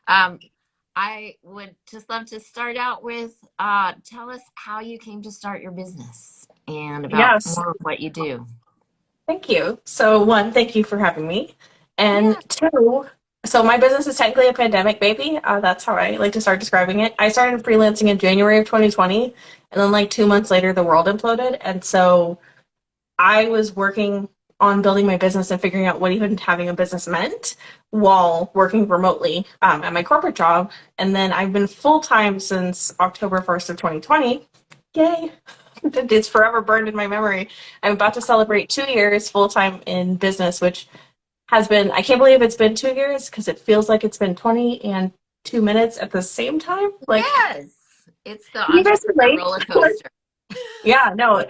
Um, I would just love to start out with tell us how you came to start your business and about Yes, more of what you do. thank you. So, one, thank you for having me. And Yeah. two, so my business is technically a pandemic baby. That's how I like to start describing it. I started freelancing in January of 2020, and then like 2 months later, the world imploded. And so I was working on building my business and figuring out what even having a business meant while working remotely at my corporate job. And then I've been full time since October 1st of 2020. Yay! It's forever burned in my memory. I'm about to celebrate 2 years full time in business, which has been, I can't believe it's been 2 years because it feels like it's been 20 and 2 minutes at the same time. Like, Yes. It's the can you guys entrepreneur relate? roller coaster. Yeah, no,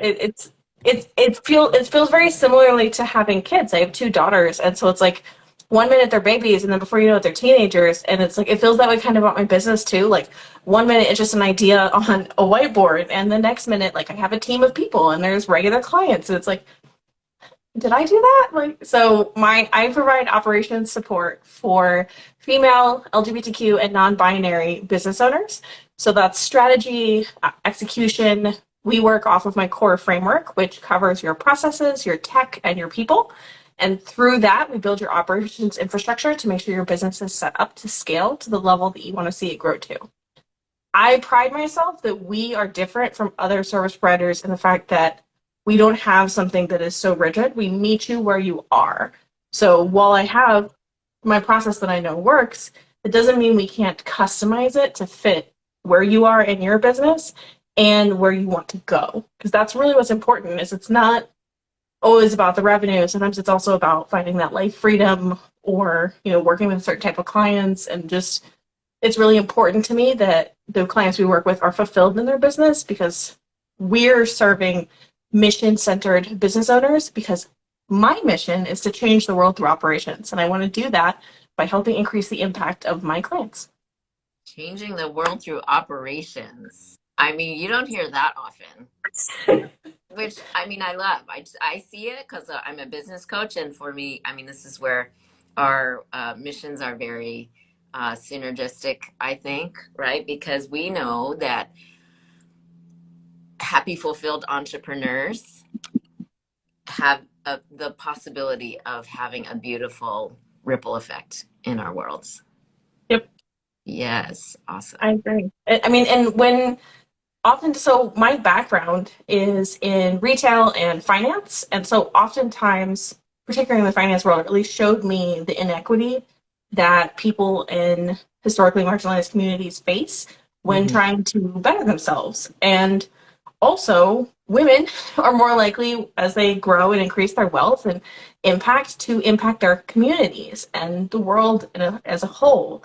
it feels very similarly to having kids. I have two daughters, and so it's like 1 minute they're babies, and then before you know it, they're teenagers, and it's like it feels that way kind of about my business too. Like 1 minute it's just an idea on a whiteboard, and the next minute like I have a team of people and there's regular clients, and it's like, did I do that? Like, so my I provide operations support for female, LGBTQ, and non-binary business owners. So that's strategy, execution. We work off of my core framework, which covers your processes, your tech, and your people. And through that, we build your operations infrastructure to make sure your business is set up to scale to the level that you want to see it grow to. I pride myself that we are different from other service providers in the fact that we don't have something that is so rigid. We meet you where you are. So while I have my process that I know works, it doesn't mean we can't customize it to fit where you are in your business and where you want to go. Because that's really what's important is it's not always about the revenue. Sometimes it's also about finding that life freedom or, working with a certain type of clients and just it's really important to me that the clients we work with are fulfilled in their business because we're serving mission centered business owners because my mission is to change the world through operations. And I want to do that by helping increase the impact of my clients. Changing the world through operations. I mean, you don't hear that often, which I mean, I love. I see it because I'm a business coach. And for me, I mean, this is where our missions are very synergistic, I think, right? Because we know that happy, fulfilled entrepreneurs have the possibility of having a beautiful ripple effect in our worlds. Yep, Yes, I awesome. agree. I mean, and when often, so my background is in retail and finance. And so oftentimes, particularly in the finance world, it really showed me the inequity that people in historically marginalized communities face when Hmm. trying to better themselves. And also, women are more likely as they grow and increase their wealth and impact to impact their communities and the world as a whole.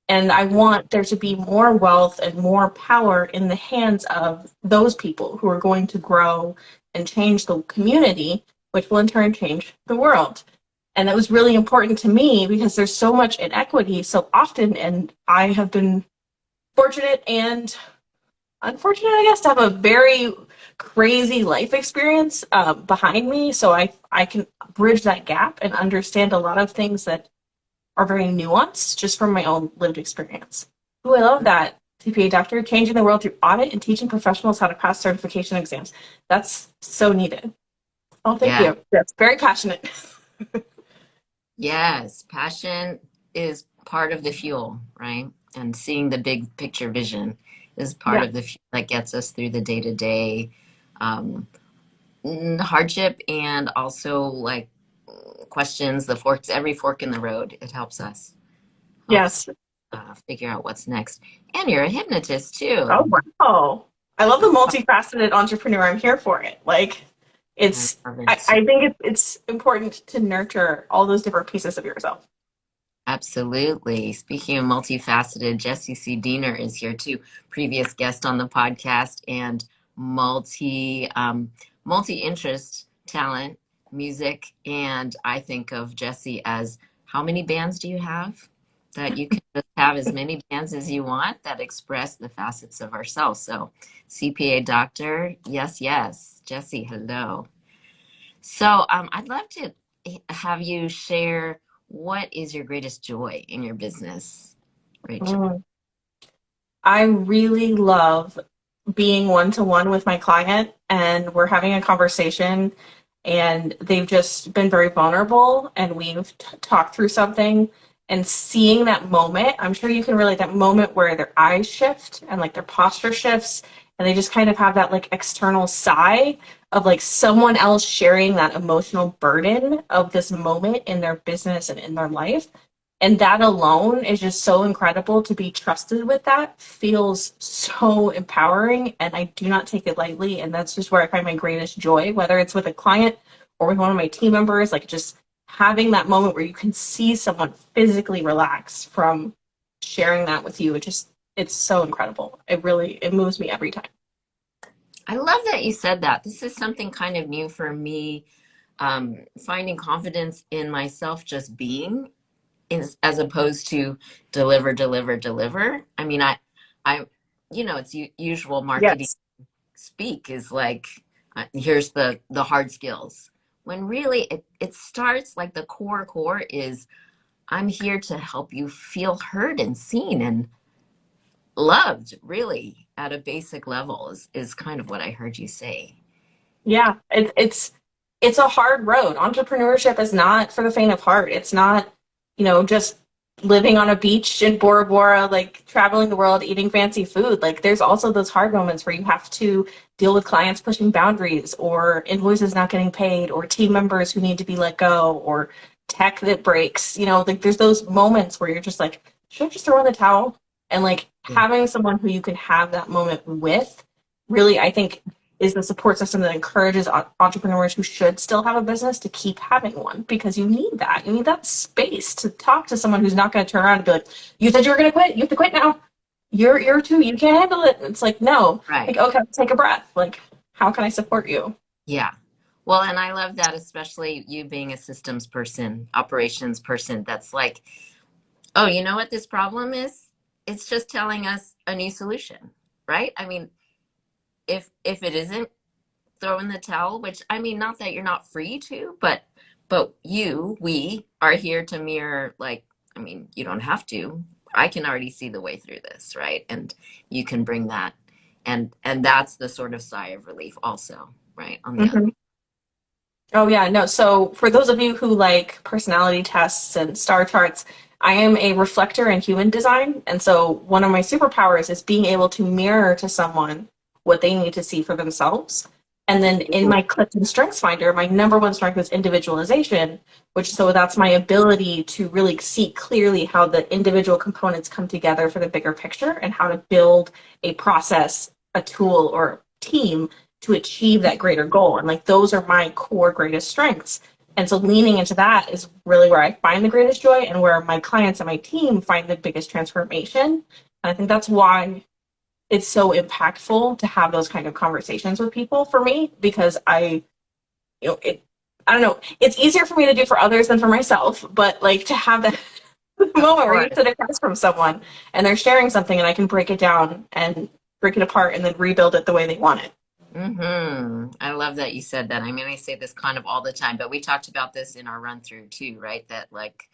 And I want there to be more wealth and more power in the hands of those people who are going to grow and change the community, which will in turn change the world. And that was really important to me because there's so much inequity so often. And I have been fortunate and unfortunate, I guess, to have a very crazy life experience behind me. So I can bridge that gap and understand a lot of things that are very nuanced just from my own lived experience. Ooh, I love that. CPA doctor, changing the world through audit and teaching professionals how to pass certification exams. That's so needed. Oh, thank Yeah. you. That's very passionate. Yes. Passion is part of the fuel, right? And seeing the big picture vision is part Yeah. of the fuel that gets us through the day to day hardship and also like questions, the forks, every fork in the road. It helps Yes. figure out what's next. And you're a hypnotist Oh, too. wow. I love the multifaceted entrepreneur. I'm here for it. Like, I it's, love I, it. I think it's important to nurture all those different pieces of yourself. Absolutely. Speaking of multifaceted, Jesse C. Diener is here too, previous guest on the podcast and multi-interest talent, music, and I think of Jesse as how many bands do you have? That you can just have as many bands as you want that express the facets of ourselves. So, CPA doctor, yes, yes. Jesse, hello. So, I'd love to have you share what is your greatest joy in your business? Rachel? Mm. I really love being one to one with my client, and we're having a conversation, and they've just been very vulnerable, and we've talked through something, and seeing that moment. I'm sure you can relate, that moment where their eyes shift and like their posture shifts, and they just kind of have that like external sigh of like someone else sharing that emotional burden of this moment in their business and in their life. And that alone is just so incredible. To be trusted with that feels so empowering, and I do not take it lightly. And that's just where I find my greatest joy, whether it's with a client or with one of my team members, like just having that moment where you can see someone physically relax from sharing that with you. It's so incredible. It moves me every time. I love that you said that. This is something kind of new for me, finding confidence in myself just being, as opposed to deliver, deliver, deliver. I mean, I, it's usual marketing Yes. speak is like, here's the hard skills. When really it starts like the core is I'm here to help you feel heard and seen and loved, really, at a basic level is kind of what I heard you say. Yeah, it's a hard road. Entrepreneurship is not for the faint of heart. It's not, just living on a beach in Bora Bora, like traveling the world, eating fancy food. Like there's also those hard moments where you have to deal with clients pushing boundaries, or invoices not getting paid, or team members who need to be let go, or tech that breaks. Like there's those moments where you're just like, should I just throw in the towel? And like Yeah. having someone who you can have that moment with, really, I think, is the support system that encourages entrepreneurs who should still have a business to keep having one, because you need that. You need that space to talk to someone who's not going to turn around and be like, "You said you were going to quit. You have to quit now. You're too. You can't handle it." It's like, no. Like, Right. okay, take a breath. Like, how can I support you? Yeah. Well, and I love that, especially you being a systems person, operations person, that's like, oh, you know what this problem is? It's just telling us a new solution, right? I mean, if it isn't, throw in the towel, which I mean, not that you're not free to, but we are here to mirror, like, I mean, you don't have to. I can already see the way through this, right? And you can bring that, and that's the sort of sigh of relief also, right? On the other. Mm-hmm. Oh yeah, no. So for those of you who like personality tests and star charts, I am a reflector in human design. And so one of my superpowers is being able to mirror to someone what they need to see for themselves. And then in my Clifton Strengths Finder, my number one strength is individualization, which so that's my ability to really see clearly how the individual components come together for the bigger picture, and how to build a process, a tool, or team to achieve that greater goal. And like those are my core greatest strengths. And so leaning into that is really where I find the greatest joy, and where my clients and my team find the biggest transformation. And I think that's why it's so impactful to have those kind of conversations with people for me, because I don't know, it's easier for me to do for others than for myself, but like to have that moment where you sit across from someone and they're sharing something, and I can break it down and break it apart and then rebuild it the way they want it. I love that you said that. I mean, I say this kind of all the time, but we talked about this in our run through too, right? That like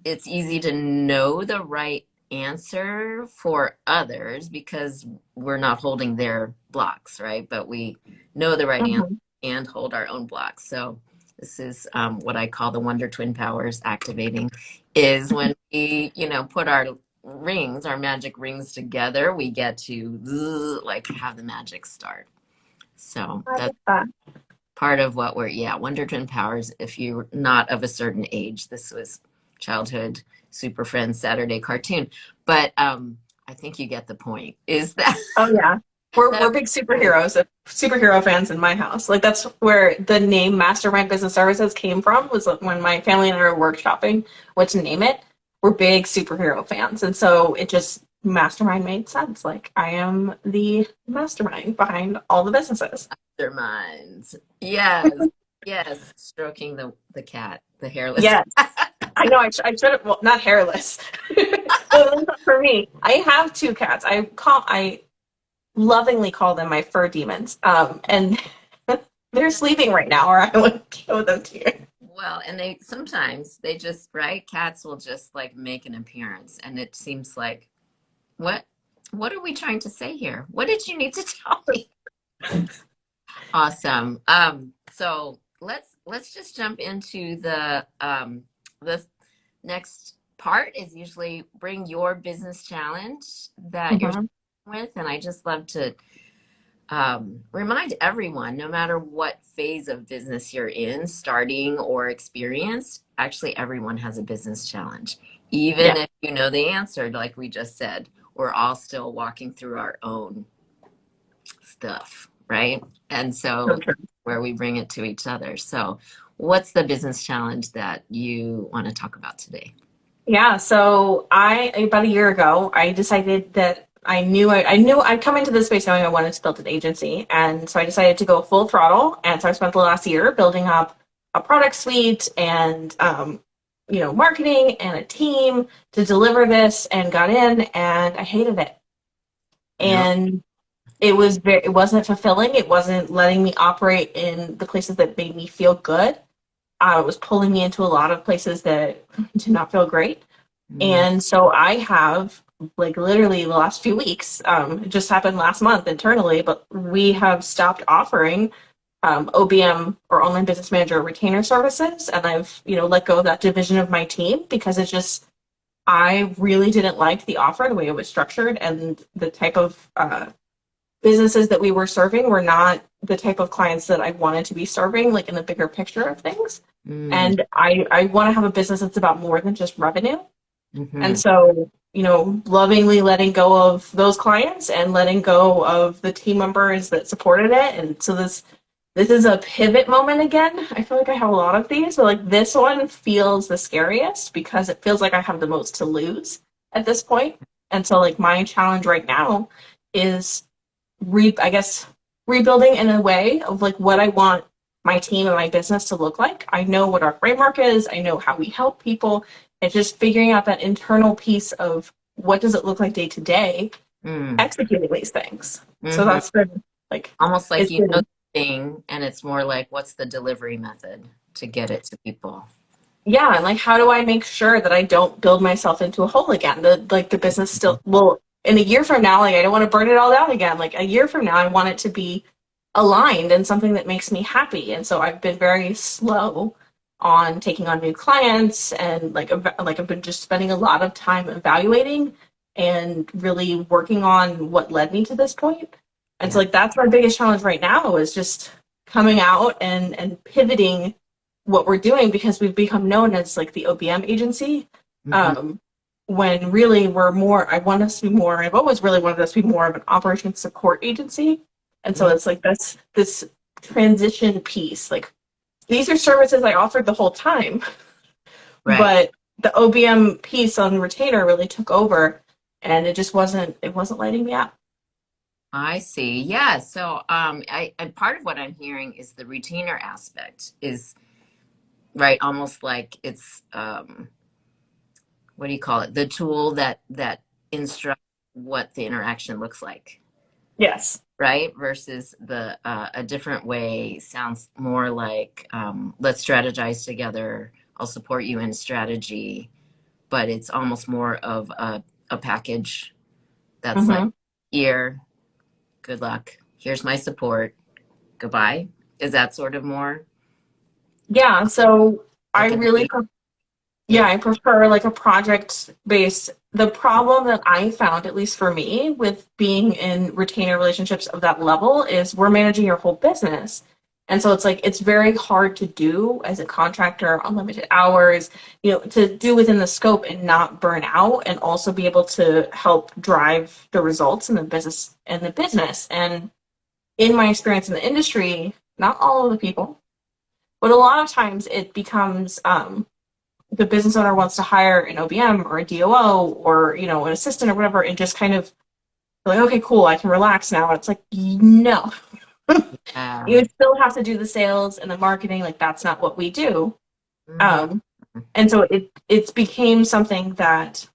it's easy to know the right answer for others because we're not holding their blocks, right? But we know the right answer Mhm. and hold our own blocks. So this is what I call the Wonder Twin Powers activating, is when we, put our rings, our magic rings together, we get to like have the magic start. So I that's get that. part of what Wonder Twin Powers. If you're not of a certain age, this was childhood Super Friends Saturday cartoon. But I think you get the point. Is that Oh yeah. We're that big superhero fans in my house. Like that's where the name Mastermind Business Services came from, was when my family and I were workshopping what to name it. We're big superhero fans. And so it just Mastermind made sense. Like I am the mastermind behind all the businesses. their minds? Yes, yes. Stroking the cat, the hairless Yes. cat. I know I should have, well, not hairless. Well, that's not for me. I have two cats. I lovingly call them my fur demons. And they're sleeping right now, or I would show them to you. Well, and they sometimes they just, right? Cats will just like make an appearance, and it seems like, what what are we trying to say here? What did you need to tell me? Awesome. So let's just jump into the next part is usually bring your business challenge that you're Mhm. with, and I just love to remind everyone, no matter what phase of business you're in, starting or experienced, actually everyone has a business challenge. Even Yeah. if you know the answer, like we just said, we're all still walking through our own stuff, right? And So so true. where we bring it to each other. So what's the business challenge that you want to talk about today? Yeah, so I about a year ago, I decided that I knew I'd come into this space knowing I wanted to build an agency, and so I decided to go full throttle. And so I spent the last year building up a product suite and marketing and a team to deliver this, and got in, and I hated it. No. And it wasn't fulfilling. It wasn't letting me operate in the places that made me feel good. It was pulling me into a lot of places that did not feel great. Mm, And so I have, like, literally the last few weeks, it just happened last month internally, but we have stopped offering OBM, or online business manager retainer services. And I've, let go of that division of my team because I really didn't like the offer, the way it was structured, and the type of businesses that we were serving were not the type of clients that I wanted to be serving, like in the bigger picture of things. mm, And I want to have a business that's about more than just revenue. And mhm. so, lovingly letting go of those clients and letting go of the team members that supported it. And so this is a pivot moment again. I feel like I have a lot of these, but like this one feels the scariest because it feels like I have the most to lose at this point. And so, like, my challenge right now is I guess rebuilding in a way of like what I want my team and my business to look like. I know what our framework is. I know how we help people. And just figuring out that internal piece of what does it look like day to day Mm, executing these things. So mhm. that's been like Almost like it's you know been the thing, and it's more like what's the delivery method to get it to people. yeah, and like how do I make sure that I don't build myself into a hole again? That like the business still well in a year from now, like I don't want to burn it all down again. Like a year from now I want it to be aligned and something that makes me happy. And so I've been very slow on taking on new clients, and like I've been just spending a lot of time evaluating and really working on what led me to this point. And so Yeah. like that's my biggest challenge right now is just coming out and pivoting what we're doing because we've become known as like the OBM agency. Hmm. Um, when really we're more, I want us to be more, I've always really wanted us to be more of an operations support agency. And so Yeah. it's like this transition piece. Like these are services I offered the whole time, Right. but the OBM piece on retainer really took over, and it wasn't lighting me up. I see. Yeah. So I and part of what I'm hearing is the retainer aspect is right, almost like it's what do you call it? The tool that instructs what the interaction looks like, Yes. right? Versus the a different way sounds more like let's strategize together. I'll support you in strategy, but it's almost more of a package that's like Hmm. here, good luck. Here's my support. Goodbye. Is that sort of more Yeah. So I like a really date? Yeah. I prefer like a project based. The problem that I found, at least for me, with being in retainer relationships of that level is we're managing your whole business. And so it's like it's very hard to do as a contractor, unlimited hours, to do within the scope and not burn out and also be able to help drive the results in the business. And in my experience in the industry, not all of the people, but a lot of times it becomes the business owner wants to hire an OBM or a DOO or an assistant or whatever, and just kind of like, okay, cool, I can relax now. It's like, no, Yeah. you still have to do the sales and the marketing. Like that's not what we do. Hmm. Um, and so it's became something that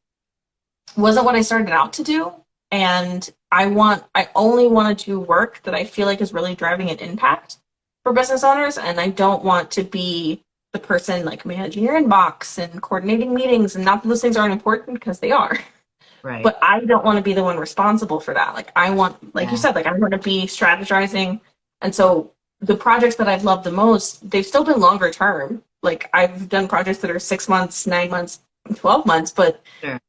wasn't what I started out to do. And I only want to do work that I feel like is really driving an impact for business owners, and I don't want to be the person like managing your inbox and coordinating meetings, and not that those things aren't important because they are, Right. but I don't want to be the one responsible for that. Like I want, like you Yeah. said, like I want to be strategizing. And so the projects that I've loved the most, they've still been longer term. Like I've done projects that are 6 months, 9 months, 12 months, but Sure.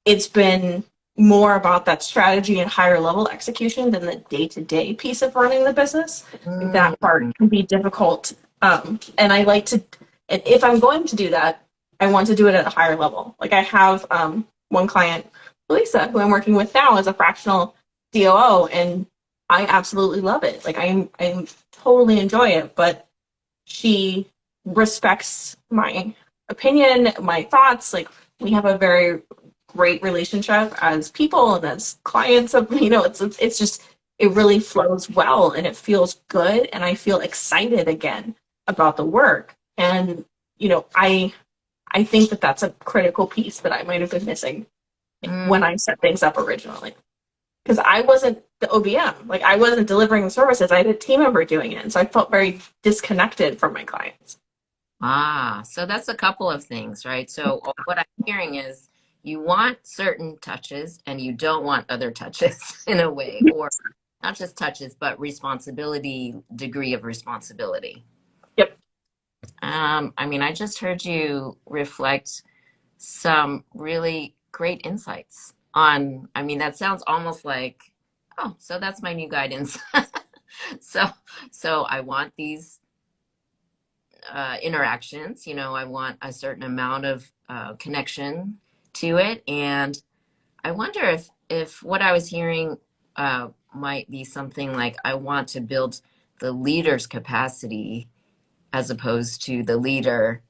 it's been more about that strategy and higher level execution than the day to day piece of running the business. That part Mm, can be difficult. And I like to, and if I'm going to do that, I want to do it at a higher level. Like I have one client, Lisa, who I'm working with now as a fractional COO, and I absolutely love it. Like I totally enjoy it, but she respects my opinion, my thoughts. Like we have a very great relationship as people and as clients of, it's just, it really flows well and it feels good. And I feel excited again about the work. And, I think that that's a critical piece that I might have been missing mm. when I set things up originally. Because I wasn't the OBM, like I wasn't delivering the services. I had a team member doing it. And so I felt very disconnected from my clients. Ah, so that's a couple of things, right? So what I'm hearing is you want certain touches and you don't want other touches in a way, or not just touches, but responsibility, degree of responsibility. Yep. I mean, I just heard you reflect some really great insights on, I mean, that sounds almost like, oh, so that's my new guidance. So, so I want these interactions. I want a certain amount of connection to it, and I wonder if what I was hearing might be something like I want to build the leader's capacity as opposed to the leader.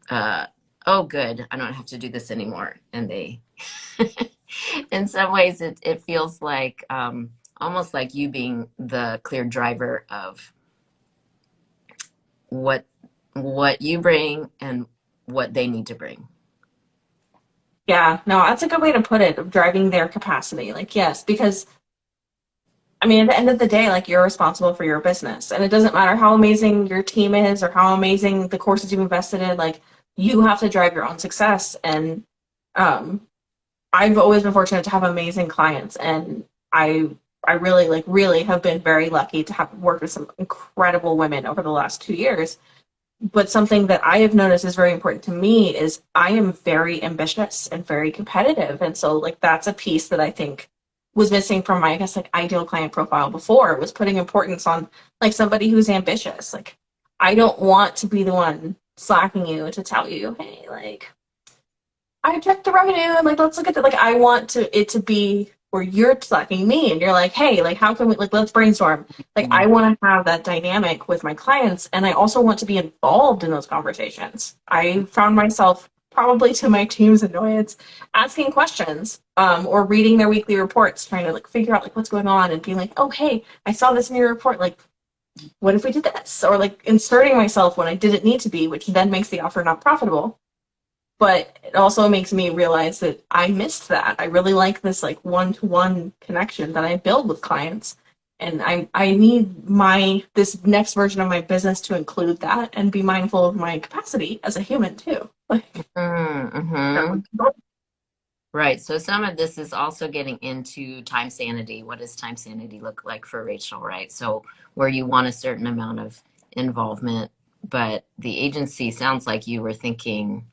Oh, good, I don't have to do this anymore, and they. In some ways, it feels like almost like you being the clear driver of what what you bring and what they need to bring. Yeah, no, that's a good way to put it, of driving their capacity. Like, yes, because I mean, at the end of the day, like you're responsible for your business. And it doesn't matter how amazing your team is or how amazing the courses you've invested in, like you have to drive your own success. And um I've always been fortunate to have amazing clients, and I really really have been very lucky to have worked with some incredible women over the last 2 years. But something that I have noticed is very important to me is I am very ambitious and very competitive. And so like that's a piece that I think was missing from my, I guess, like ideal client profile before, was putting importance on like somebody who's ambitious. Like I don't want to be the one slacking you to tell you, hey, like I checked the revenue and like let's look at it. Like I want it to be where you're slacking me and you're like, hey, like how can we, like let's brainstorm. Like I Mm. want to have that dynamic with my clients, and I also want to be involved in those conversations. I found myself, probably to my team's annoyance, asking questions or reading their weekly reports, trying to like figure out like what's going on and being like, oh hey, I saw this in your report, like what if we did this, or like inserting myself when I didn't need to be, which then makes the offer not profitable. But it also makes me realize that I missed that. I really like this like one-to-one connection that I build with clients. And I need this next version of my business to include that and be mindful of my capacity as a human too. Like, Mm-hmm. Right. So some of this is also getting into time sanity. What does time sanity look like for Rachel, right? So where you want a certain amount of involvement, but the agency sounds like you were thinking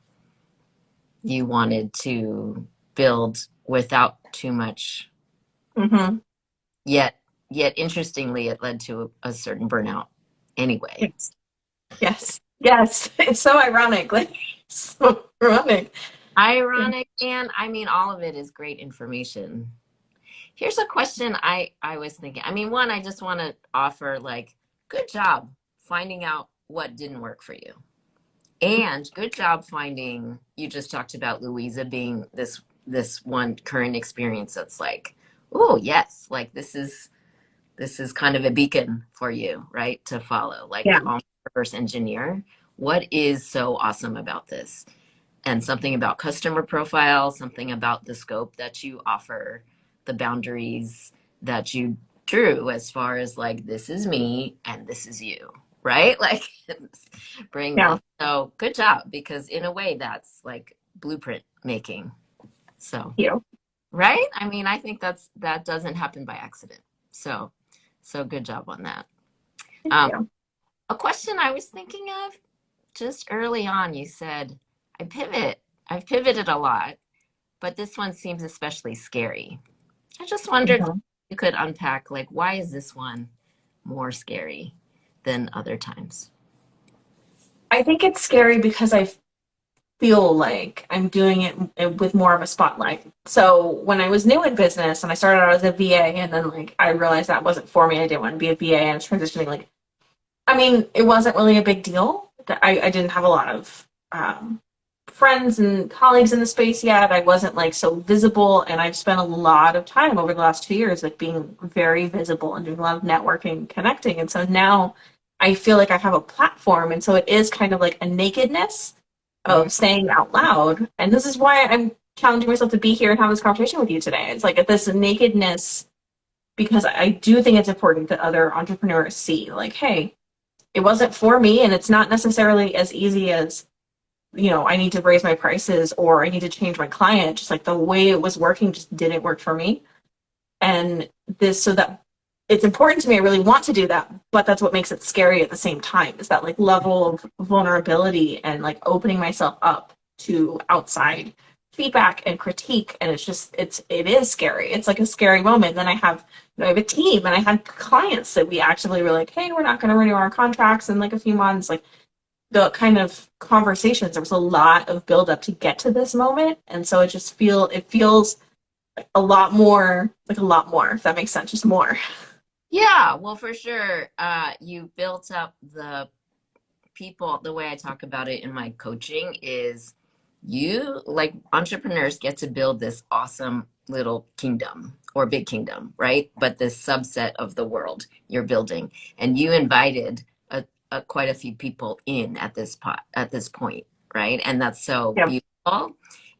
you wanted to build without too much. mm-hmm. Yet interestingly, it led to a certain burnout anyway. Yes. Yes. Yes. It's so ironic. Like so ironic. Ironic, and I mean, all of it is great information. Here's a question I was thinking. I mean, one, I just want to offer like, good job finding out what didn't work for you. And good job finding, you just talked about Louisa being this one current experience that's like, oh yes, like this is kind of a beacon for you, right? To follow, like Yeah. almost reverse engineer. What is so awesome about this? And something about customer profile, something about the scope that you offer, the boundaries that you drew as far as like, this is me and this is you, right? Like bring Yeah. this. So good job, because in a way that's like blueprint making. So, You. right? I mean, I think that doesn't happen by accident. So, so good job on that. Thank Um, you. a question I was thinking of just early on, you said, I pivot. I've pivoted a lot, but this one seems especially scary. I just wondered if Mhm. you could unpack, like, why is this one more scary than other times? I think it's scary because I feel like I'm doing it with more of a spotlight. So when I was new in business and I started out as a VA, and then like I realized that wasn't for me. I didn't want to be a VA, and I was transitioning. Like, I mean, it wasn't really a big deal. I didn't have a lot of friends and colleagues in the space yet. I wasn't like so visible, and I've spent a lot of time over the last 2 years like being very visible and doing a lot of networking, connecting. And so now I feel like I have a platform, and so it is kind of like a nakedness Mm, of saying out loud. And this is why I'm challenging myself to be here and have this conversation with you today. It's like this nakedness because I do think it's important that other entrepreneurs see, like, hey, it wasn't for me, and it's not necessarily as easy as, I need to raise my prices or I need to change my client. Just like the way it was working just didn't work for me. And this, so that it's important to me. I really want to do that, but that's what makes it scary at the same time, is that like level of vulnerability and like opening myself up to outside feedback and critique. And it is scary. It's like a scary moment. Then I have a team, and I had clients that we actually were like, hey, we're not going to renew our contracts in like a few months. Like the kind of conversations, there was a lot of buildup to get to this moment. And so it feels a lot more, if that makes sense, just more. yeah, well, for sure. You built up the people. The way I talk about it in my coaching is you, like entrepreneurs, get to build this awesome little kingdom or big kingdom, right? But this subset of the world you're building, and you invited quite a few people in at this point, right? And that's so Yeah. beautiful.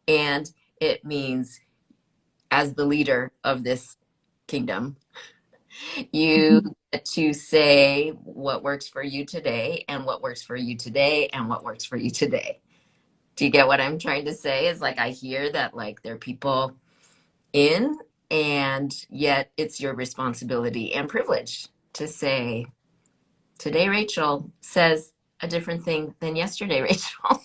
And it means, as the leader of this kingdom, you Mhm. get to say what works for you today and what works for you today and what works for you today. Do you get what I'm trying to say? Is like I hear that like there are people in, and yet it's your responsibility and privilege to say, today Rachel says a different thing than yesterday, Rachel.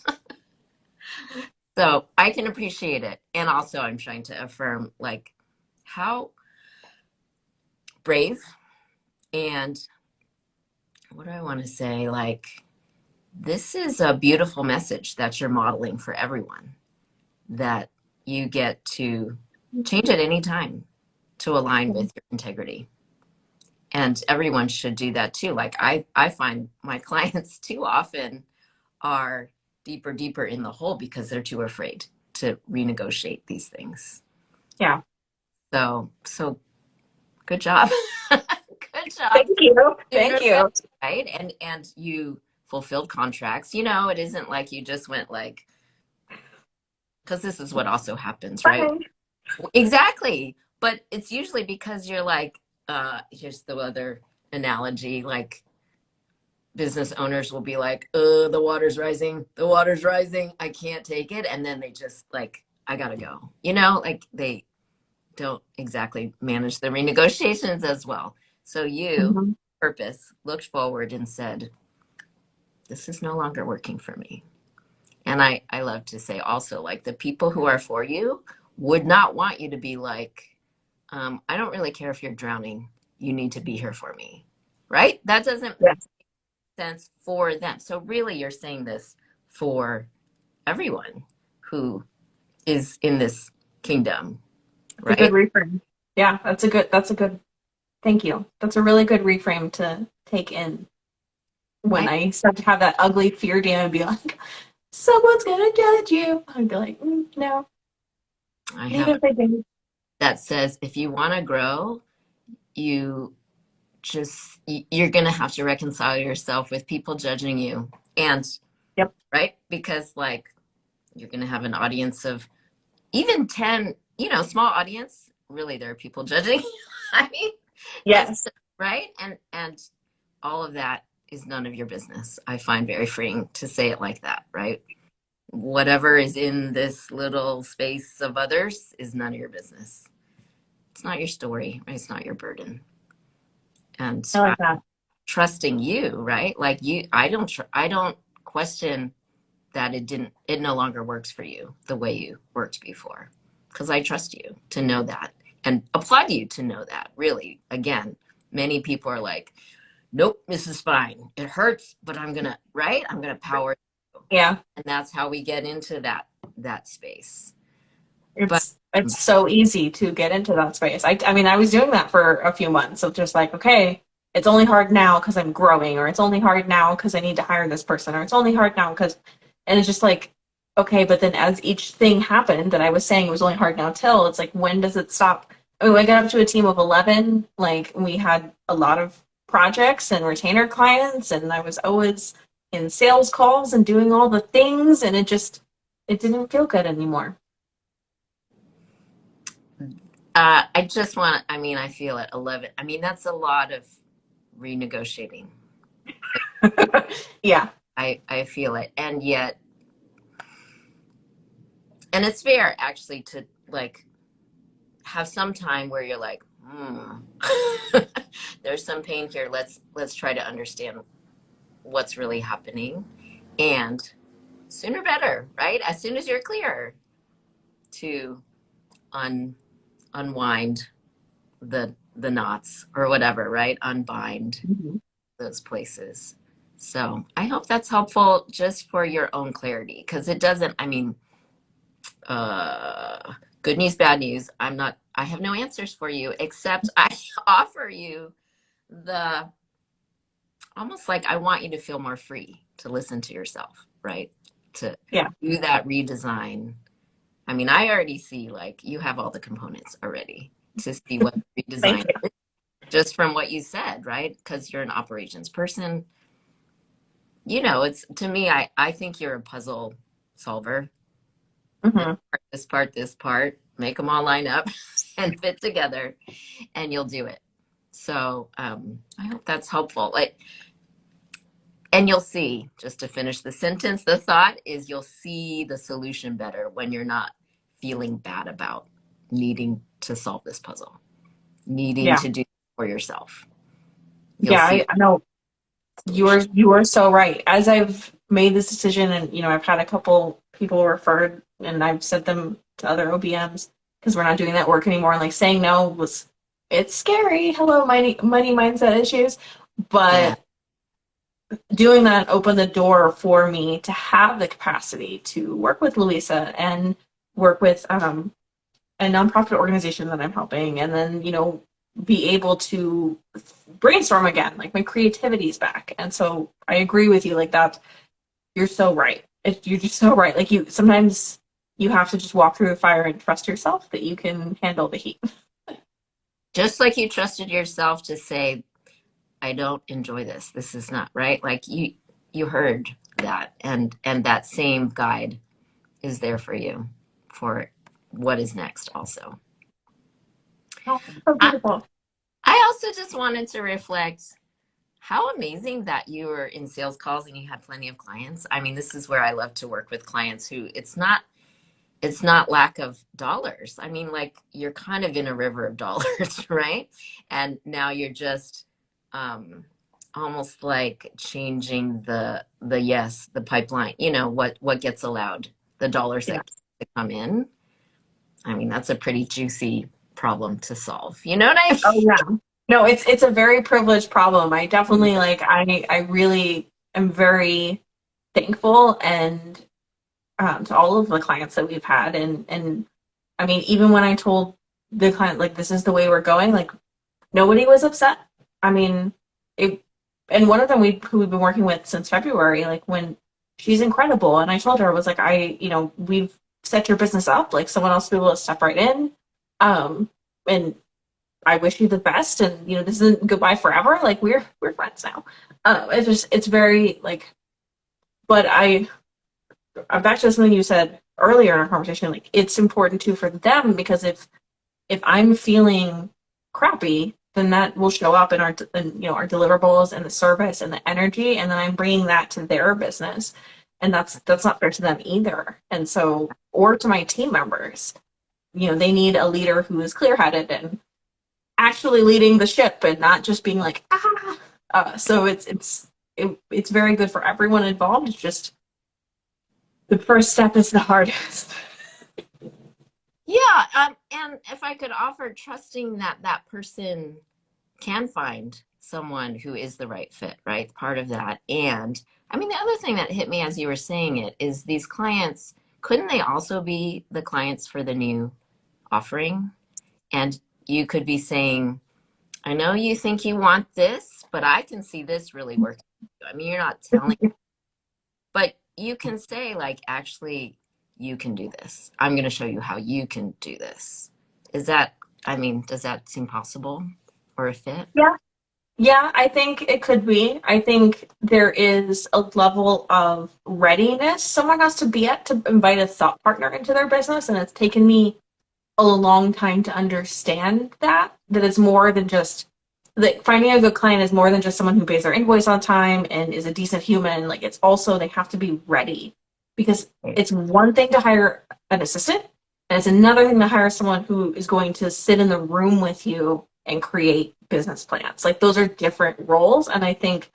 So I can appreciate it. And also I'm trying to affirm like how brave, and what do I want to say? Like, this is a beautiful message that you're modeling for everyone, that you get to change at any time to align with your integrity. And everyone should do that too. Like I find my clients too often are deeper in the hole because they're too afraid to renegotiate these things. Yeah. So good job. Good job. Thank you. Doing Thank your best, you. right? And you fulfilled contracts. You know, it isn't like you just went like, because this is what also happens, right? Bye. Exactly. But it's usually because you're like, here's the other analogy, like business owners will be like, the water's rising, I can't take it. And then they just like, I gotta go. You know, like they don't exactly manage the renegotiations as well. So you, Mhm. purpose, looked forward and said, this is no longer working for me. And I love to say also, like the people who are for you would not want you to be like, I don't really care if you're drowning. You need to be here for me. Right? That doesn't Yes. make sense for them. So really you're saying this for everyone who is in this kingdom, It's a good right? reframe. Yeah, that's a good, thank you. That's a really good reframe to take in when I I start to have that ugly fear damn and be like, someone's gonna judge you. I'd be like, no, I have even if they do. that says if you want to grow, you you're going to have to reconcile yourself with people judging you. And Yep. right, because like you're going to have an audience of even 10, small audience, really there are people judging. I mean, that's Yes. right. And all of that is none of your business. I find very freeing to say it like that, right? Whatever is in this little space of others is none of your business. It's not your story, right? It's not your burden. And I like that. trusting you, right? Like I don't question that it no longer works for you the way you worked before, because I trust you to know that and applaud you to know that. Really, again, many people are like, nope, this is fine. It hurts, but I'm gonna power through. Yeah. And that's how we get into that space. But It's so easy to get into that space. I mean, I was doing that for a few months of just like, okay, it's only hard now because I'm growing, or it's only hard now because I need to hire this person, or it's only hard now because, and it's just like, okay, but then as each thing happened that I was saying it was only hard now till, it's like, when does it stop? I mean, I got up to a team of 11, like we had a lot of projects and retainer clients, and I was always in sales calls and doing all the things, and it didn't feel good anymore. I just want to, I mean, I feel at 11. I mean, that's a lot of renegotiating. Yeah. I feel it. And yet, and it's fair actually to like have some time where you're like, there's some pain here. Let's try to understand what's really happening. And sooner better, right? As soon as you're clear to unwind the knots or whatever, right? Unbind those places. So I hope that's helpful just for your own clarity, because it doesn't, I mean, good news, bad news. I have no answers for you, except I offer you the, almost like I want you to feel more free to listen to yourself, right? To do that redesign. I mean, I already see like you have all the components already to see what the redesign is, just from what you said, right? Because you're an operations person. You know, it's to me, I think you're a puzzle solver. Mm-hmm. This part, make them all line up and fit together, and you'll do it. So I hope that's helpful. Like, and you'll see, just to finish the sentence, the thought is you'll see the solution better when you're not feeling bad about needing to solve this puzzle, needing to do it for yourself. You'll see. I know you are so right. As I've made this decision, and I've had a couple people referred, and I've sent them to other OBMs because we're not doing that work anymore. And like saying no it's scary. Hello, money mindset issues, but doing that opened the door for me to have the capacity to work with Louisa and work with a nonprofit organization that I'm helping, and then be able to brainstorm again. Like my creativity's back, and so I agree with you. Like that, you're so right. You're just so right. Like sometimes you have to just walk through the fire and trust yourself that you can handle the heat. Just like you trusted yourself to say, I don't enjoy this. This is not right. Like you heard that, and that same guide is there for you for what is next also. Oh, so beautiful. I also just wanted to reflect how amazing that you were in sales calls and you had plenty of clients. I mean, this is where I love to work with clients who it's not lack of dollars. I mean, like you're kind of in a river of dollars, right? And now you're just almost like changing the pipeline, what gets allowed, the dollars that come in. I mean, that's a pretty juicy problem to solve. You know what I mean? Oh yeah. No, it's a very privileged problem. I definitely I really am very thankful and to all of the clients that we've had, and I mean, even when I told the client like this is the way we're going, like nobody was upset. I mean, and one of them who we've been working with since February, like when she's incredible, and I told her I was like, we've set your business up, like someone else will be able to step right in, and I wish you the best, and this isn't goodbye forever. Like we're friends now. It's very like, but I'm back to something you said earlier in our conversation. Like it's important too for them, because if I'm feeling crappy, then that will show up in our deliverables and the service and the energy, and then I'm bringing that to their business, and that's not fair to them either. And so, or to my team members, they need a leader who is clear-headed and actually leading the ship and not just being like ah. So it's very good for everyone involved. It's just the first step is the hardest. Yeah, and if I could offer, trusting that that person can find someone who is the right fit, right? Part of that. And I mean, the other thing that hit me as you were saying it is these clients, couldn't they also be the clients for the new offering? And you could be saying, I know you think you want this, but I can see this really working. I mean, you're not telling, but you can say, like, actually, you can do this. I'm going to show you how you can do this. Is that, I mean, does that seem possible or a fit? Yeah. Yeah, I think it could be. I think there is a level of readiness someone has to be at to invite a thought partner into their business. And it's taken me a long time to understand that it's more than just like finding a good client is more than just someone who pays their invoice on time and is a decent human. Like it's also, they have to be ready, because it's one thing to hire an assistant, and it's another thing to hire someone who is going to sit in the room with you and create business plans. Like those are different roles. And I think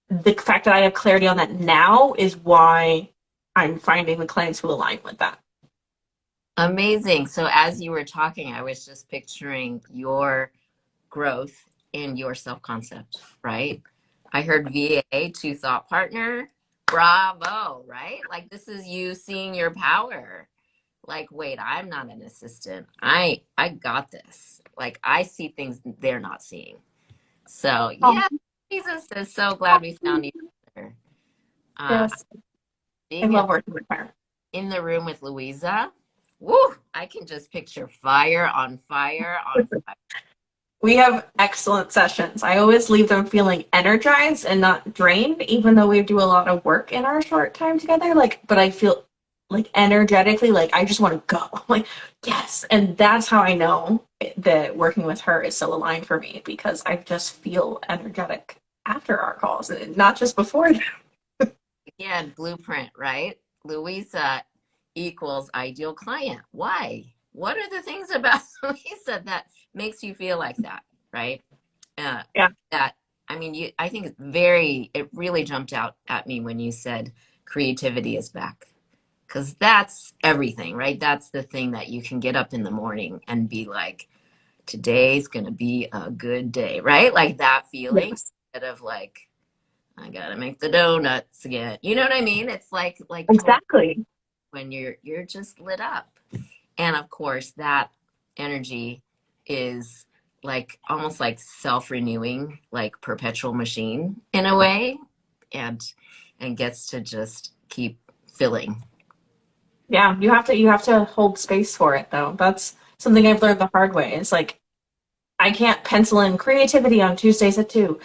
the fact that I have clarity on that now is why I'm finding the clients who align with that. Amazing. So as you were talking, I was just picturing your growth in your self-concept, right? I heard VA to thought partner. Bravo, right? Like this is you seeing your power. Like, wait, I'm not an assistant. I got this. Like I see things they're not seeing. So Oh, yeah, Jesus is so glad we found each other. Uh, yes. I being love working with her. in the room with Louisa, woo, I can just picture fire on fire on fire. We have excellent sessions. I always leave them feeling energized and not drained, even though we do a lot of work in our short time together. But I feel like energetically, like I just want to go. I'm like, yes. And that's how I know that working with her is so aligned for me, because I just feel energetic after our calls, and not just before them. Again, blueprint, right? Louisa equals ideal client. Why? What are the things about Louisa that makes you feel like that, right? Yeah. That, I mean, I think it really jumped out at me when you said creativity is back. Because that's everything, right? That's the thing that you can get up in the morning and be like, today's going to be a good day, right? Like that feeling, Yes. instead of like, I gotta make the donuts again. You know what I mean? It's like total, Exactly. when you're just lit up. And of course, that energy is like almost like self-renewing, like perpetual machine in a way, and gets to just keep filling. Yeah, you have to hold space for it though. That's something I've learned the hard way. It's like I can't pencil in creativity on Tuesdays at 2.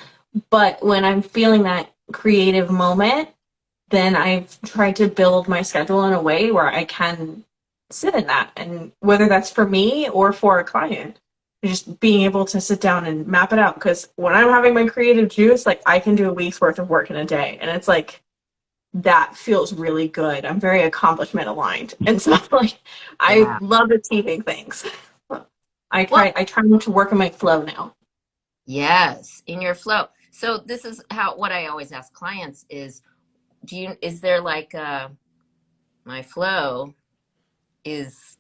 But when I'm feeling that creative moment, then I've tried to build my schedule in a way where I can sit in that. And whether that's for me or for a client, just being able to sit down and map it out. Because when I'm having my creative juice, like I can do a week's worth of work in a day. And it's like, that feels really good. I'm very accomplishment aligned. And so like I Yeah. love achieving things. I Well, try I try not to work in my flow now. yes, in your flow. So this is how, what I always ask clients is, is there like my flow is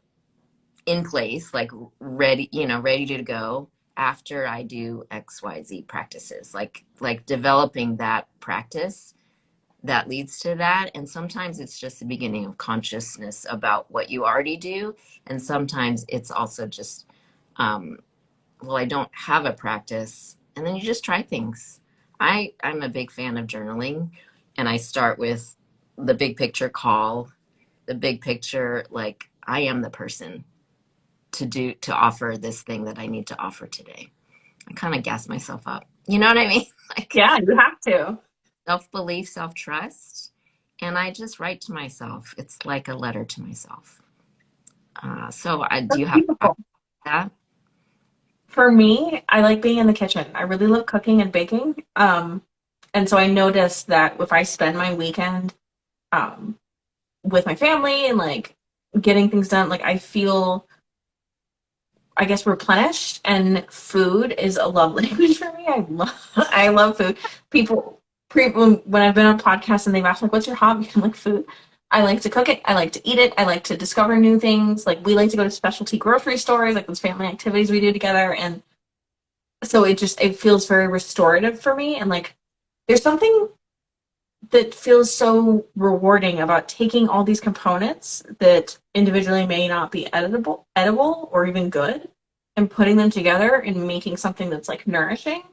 in place, like ready, ready to go after I do XYZ practices, like developing that practice that leads to that. And sometimes it's just the beginning of consciousness about what you already do. And sometimes it's also just, well, I don't have a practice. And then you just try things. I'm a big fan of journaling, and I start with the big picture call, the big picture, like I am the person to offer this thing that I need to offer today. I kind of gas myself up. You know what I mean? Like Yeah, you have to. self-belief, self-trust. And I just write to myself. It's like a letter to myself. So do That's you have beautiful. that? For me, I like being in the kitchen. I really love cooking and baking. And so I noticed that if I spend my weekend um, with my family and like getting things done, like I feel, I guess, replenished. And food is a love language for me. I love food. People, when I've been on podcasts and they've asked like, "What's your hobby?" I'm like, "Food." I like to cook it. I like to eat it. I like to discover new things. Like we like to go to specialty grocery stores, like those family activities we do together, and so it feels very restorative for me. And like there's something that feels so rewarding about taking all these components that individually may not be edible or even good, and putting them together and making something that's like nourishing,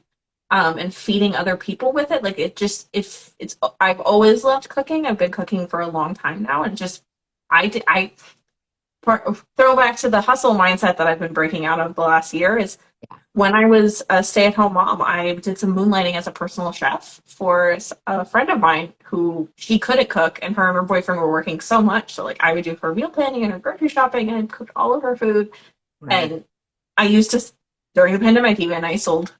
and feeding other people with it. Like it just if it's I've always loved cooking. I've been cooking for a long time now, and just I throw back to the hustle mindset that I've been breaking out of the last year is when I was a stay-at-home mom, I did some moonlighting as a personal chef for a friend of mine who she couldn't cook, and her boyfriend were working so much. So like I would do her meal planning and her grocery shopping and cook all of her food. Right. And I used to during the pandemic even I sold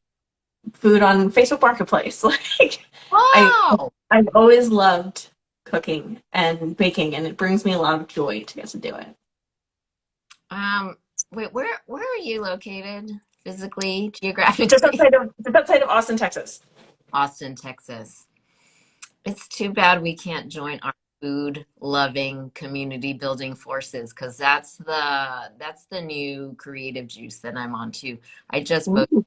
food on Facebook Marketplace. Like I Wow. I've always loved cooking and baking, and it brings me a lot of joy to get to do it. Um, wait, where are you located physically, Just geographically? outside of just outside of Austin, Texas. Austin, Texas. It's too bad we can't join our food loving community building forces because that's the new creative juice that I'm on to. I just posted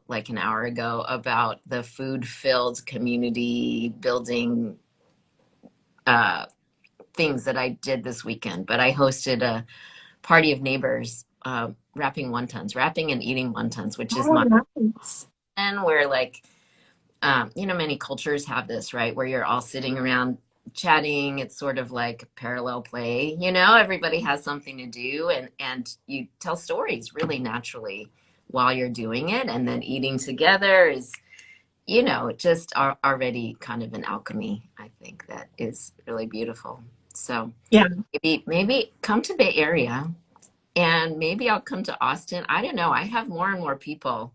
like an hour ago about the food filled community building uh things that I did this weekend, but I hosted a party of neighbors wrapping and eating wontons, which is Oh, my nice. and where like many cultures have this, right? Where you're all sitting around chatting. It's sort of like parallel play, everybody has something to do and you tell stories really naturally while you're doing it. And then eating together is, just already kind of an alchemy, I think, that is really beautiful. So Yeah. maybe come to Bay Area and maybe I'll come to Austin. I don't know. I have more and more people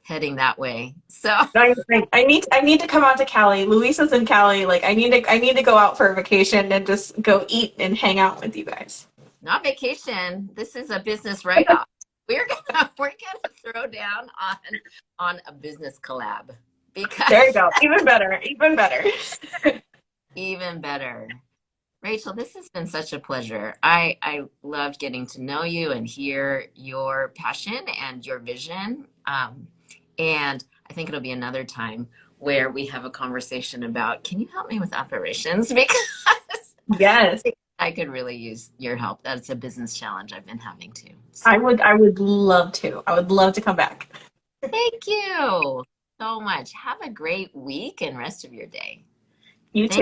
heading that way. So I need to come out to Cali. Luisa's in Cali. Like I need to go out for a vacation and just go eat and hang out with you guys. not vacation. This is a business write-off. We're gonna throw down on a business collab There you because go. Even better. Even better. even better. Rachel, this has been such a pleasure. I loved getting to know you and hear your passion and your vision. And I think it'll be another time where we have a conversation about, can you help me with operations? Because Yes. I could really use your help. That's a business challenge I've been having too. I So would I would love to. I would love to come back. thank you so much. Have a great week and rest of your day. You Thank too.